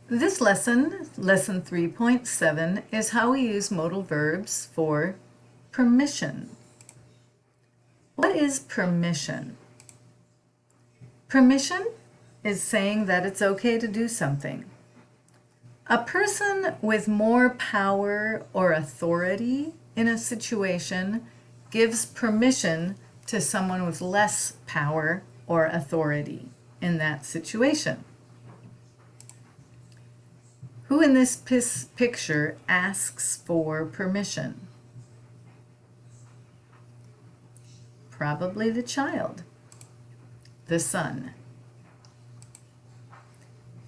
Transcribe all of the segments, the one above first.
This lesson, lesson 3.7, is how we use modal verbs for permission. What is permission? Permission is saying that it's okay to do something. A person with more power or authority in a situation gives permission to someone with less power or authority in that situation. Who in this picture asks for permission? Probably the child, the son.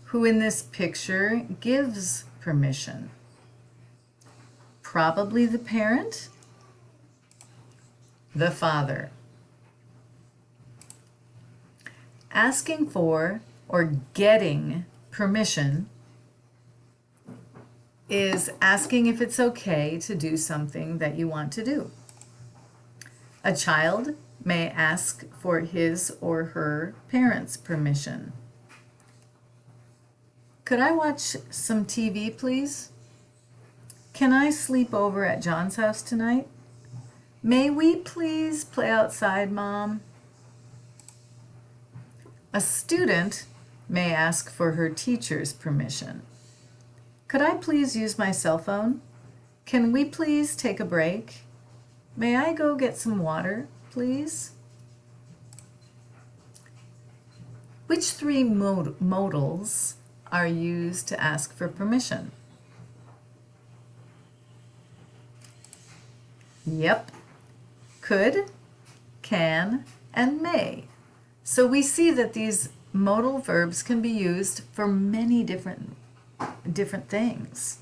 Who in this picture gives permission? Probably the parent, the father. Asking for or getting permission is asking if it's okay to do something that you want to do. A child may ask for his or her parents' permission. Could I watch some TV, please? Can I sleep over at John's house tonight? May we please play outside, Mom? A student may ask for her teacher's permission. Could I please use my cell phone? Can we please take a break? May I go get some water, please? Which three modals are used to ask for permission? Yep. Could, can, and may. So we see that these modal verbs can be used for many different things.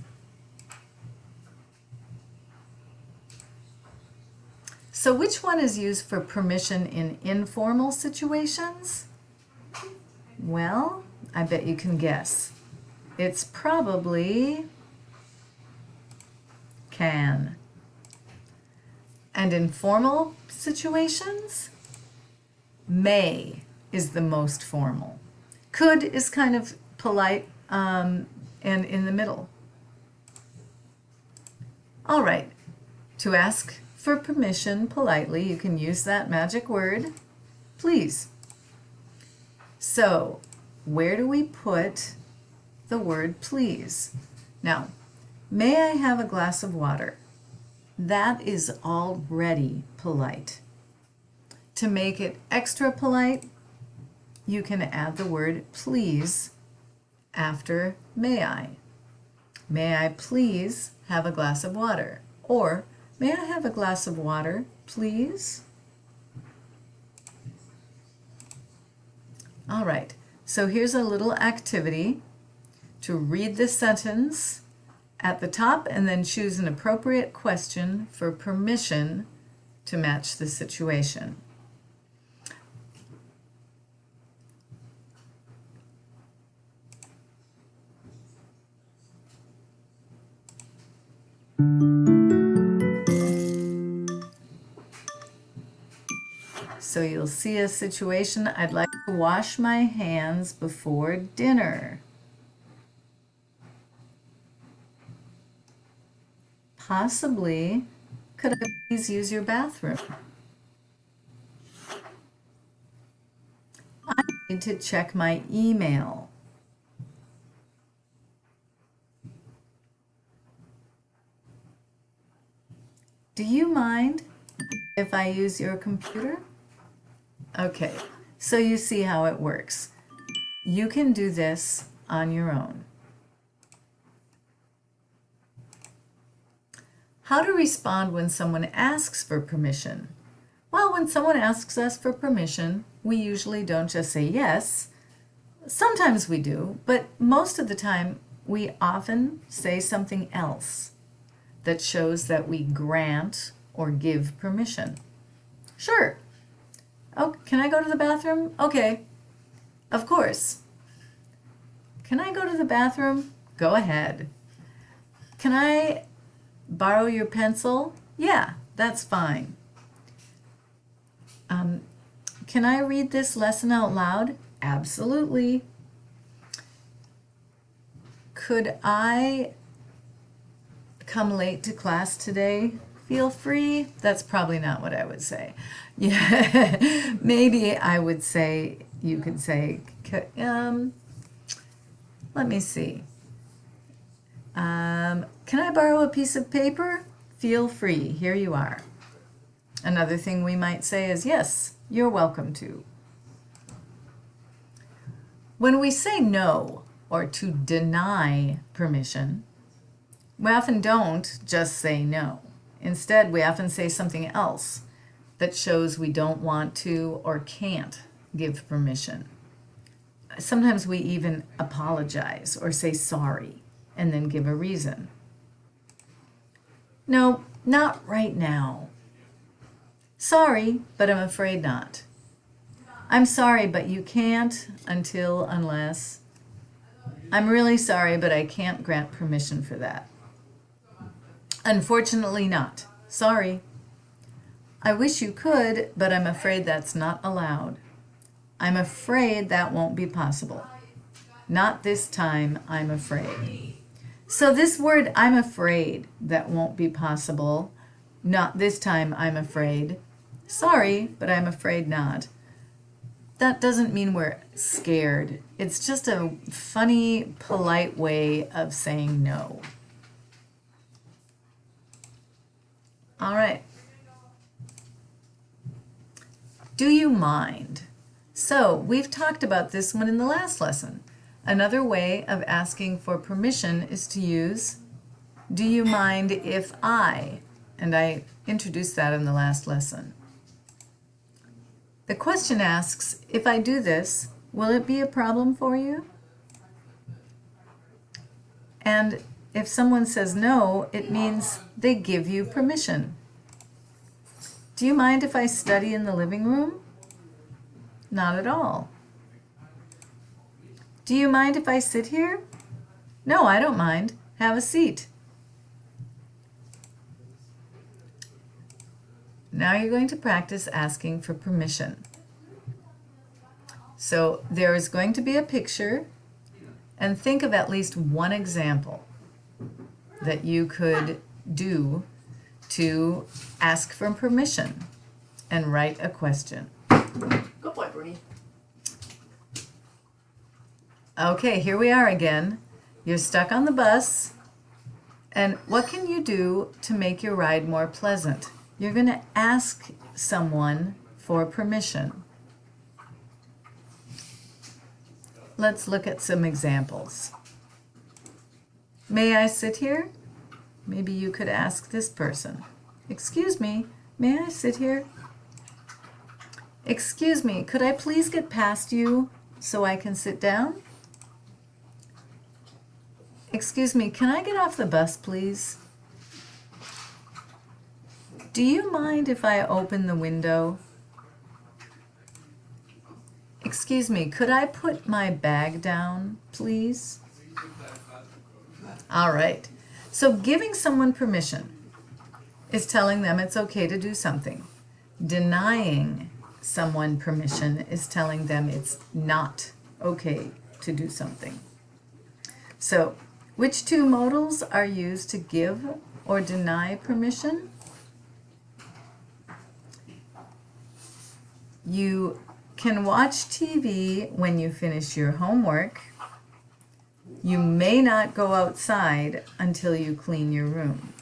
So which one is used for permission in informal situations? Well, I bet you can guess. It's probably can. And in formal situations, may is the most formal. Could is kind of polite and in the middle. All right, to ask for permission politely, you can use that magic word, please. So, where do we put the word please? Now, may I have a glass of water? That is already polite. To make it extra polite, you can add the word please after may I. May I please have a glass of water? Or, may I have a glass of water, please? All right, so here's a little activity to read the sentence at the top and then choose an appropriate question for permission to match the situation. So you'll see a situation, I'd like to wash my hands before dinner. Possibly, could I please use your bathroom? I need to check my email. Do you mind if I use your computer? Okay, so you see how it works. You can do this on your own. How to respond when someone asks for permission? Well, when someone asks us for permission, we usually don't just say yes. Sometimes we do, but most of the time we often say something else that shows that we grant or give permission. Sure. Oh, can I go to the bathroom? Okay. Of course. Can I go to the bathroom? Go ahead. Can I borrow your pencil? Yeah, that's fine. Can I read this lesson out loud? Absolutely. could I come late to class today? Feel free? That's probably not what I would say. Yeah, maybe I would say, you could say, let me see. Can I borrow a piece of paper? Feel free. Here you are. Another thing we might say is, yes, you're welcome to. When we say no, or to deny permission, we often don't just say no. Instead, we often say something else that shows we don't want to or can't give permission. Sometimes we even apologize or say sorry and then give a reason. No, not right now. Sorry, but I'm afraid not. I'm sorry, but you can't unless. I'm really sorry, but I can't grant permission for that. Unfortunately not. Sorry. I wish you could, but I'm afraid that's not allowed. I'm afraid that won't be possible. Not this time, I'm afraid. So this word, I'm afraid that won't be possible. Not this time, I'm afraid. Sorry, but I'm afraid not. That doesn't mean we're scared. It's just a funny, polite way of saying no. All right. Do you mind? So we've talked about this one in the last lesson. Another way of asking for permission is to use, do you mind if I? And I introduced that in the last lesson. The question asks, if I do this, will it be a problem for you? And if someone says no, it means they give you permission. Do you mind if I study in the living room? Not at all. Do you mind if I sit here? No, I don't mind. Have a seat. Now you're going to practice asking for permission. So there is going to be a picture, and think of at least one example that you could do to ask for permission and write a question. Good boy, Bernie. Okay, here we are again. You're stuck on the bus, and what can you do to make your ride more pleasant? You're going to ask someone for permission. Let's look at some examples. May I sit here? Maybe you could ask this person. Excuse me, may I sit here? Excuse me, could I please get past you so I can sit down? Excuse me, can I get off the bus, please? Do you mind if I open the window? Excuse me, could I put my bag down, please? All right. So giving someone permission is telling them it's okay to do something. Denying someone permission is telling them it's not okay to do something. So, which two modals are used to give or deny permission? You can watch TV when you finish your homework. You may not go outside until you clean your room.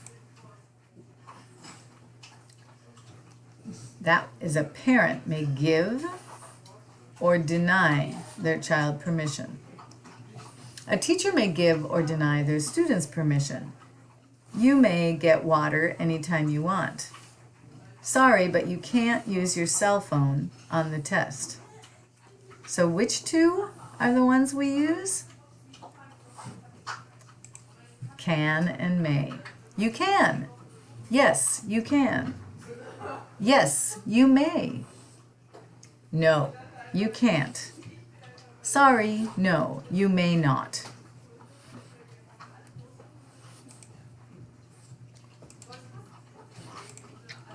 That is, a parent may give or deny their child permission. A teacher may give or deny their students permission. You may get water anytime you want. Sorry, but you can't use your cell phone on the test. So which two are the ones we use? Can and may. You can. Yes, you can. Yes, you may. No, you can't. Sorry, no, you may not.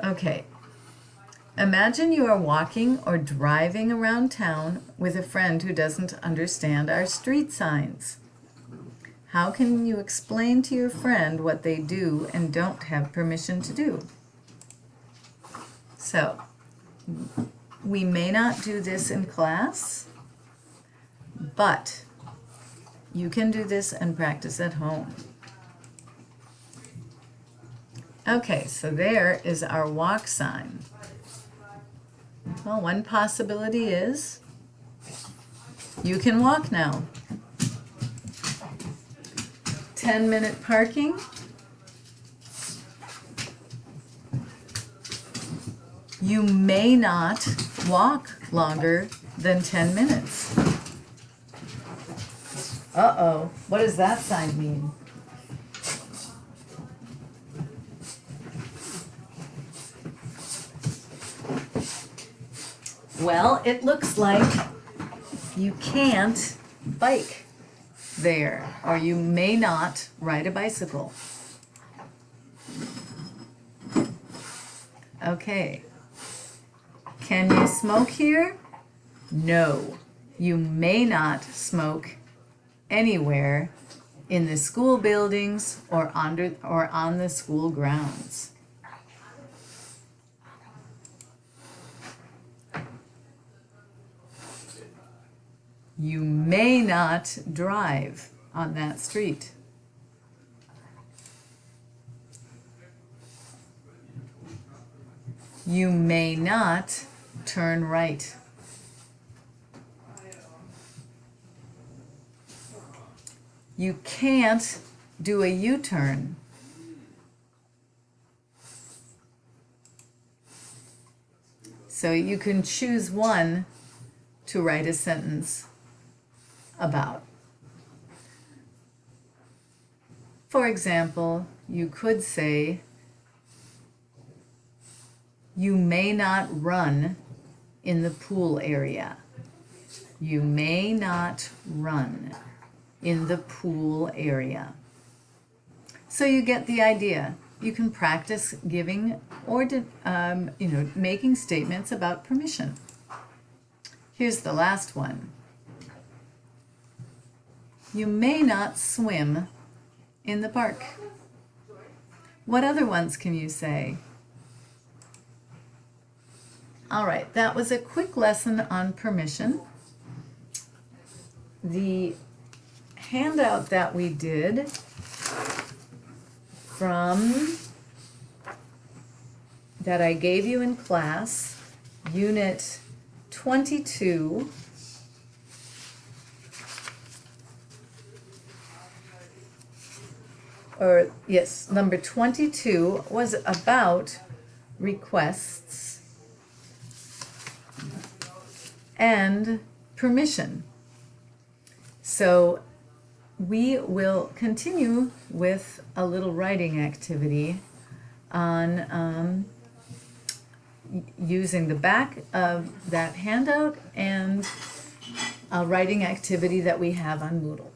Okay. Imagine you are walking or driving around town with a friend who doesn't understand our street signs. How can you explain to your friend what they do and don't have permission to do? So, we may not do this in class, but you can do this and practice at home. Okay, so there is our walk sign. Well, one possibility is you can walk now. 10-minute parking. You may not walk longer than 10 minutes. Uh-oh, what does that sign mean? Well, it looks like you can't bike there, or you may not ride a bicycle. Okay. Can you smoke here? No. You may not smoke anywhere in the school buildings or on the school grounds. You may not drive on that street. You may not turn right. You can't do a U-turn. So you can choose one to write a sentence about. For example, you could say, you may not run in the pool area. You may not run in the pool area. So you get the idea. You can practice giving or making statements about permission. Here's the last one. You may not swim in the park. What other ones can you say? All right, that was a quick lesson on permission. The handout that we did that I gave you in class, Unit 22, number 22 was about requests and permission. So we will continue with a little writing activity on using the back of that handout and a writing activity that we have on Moodle.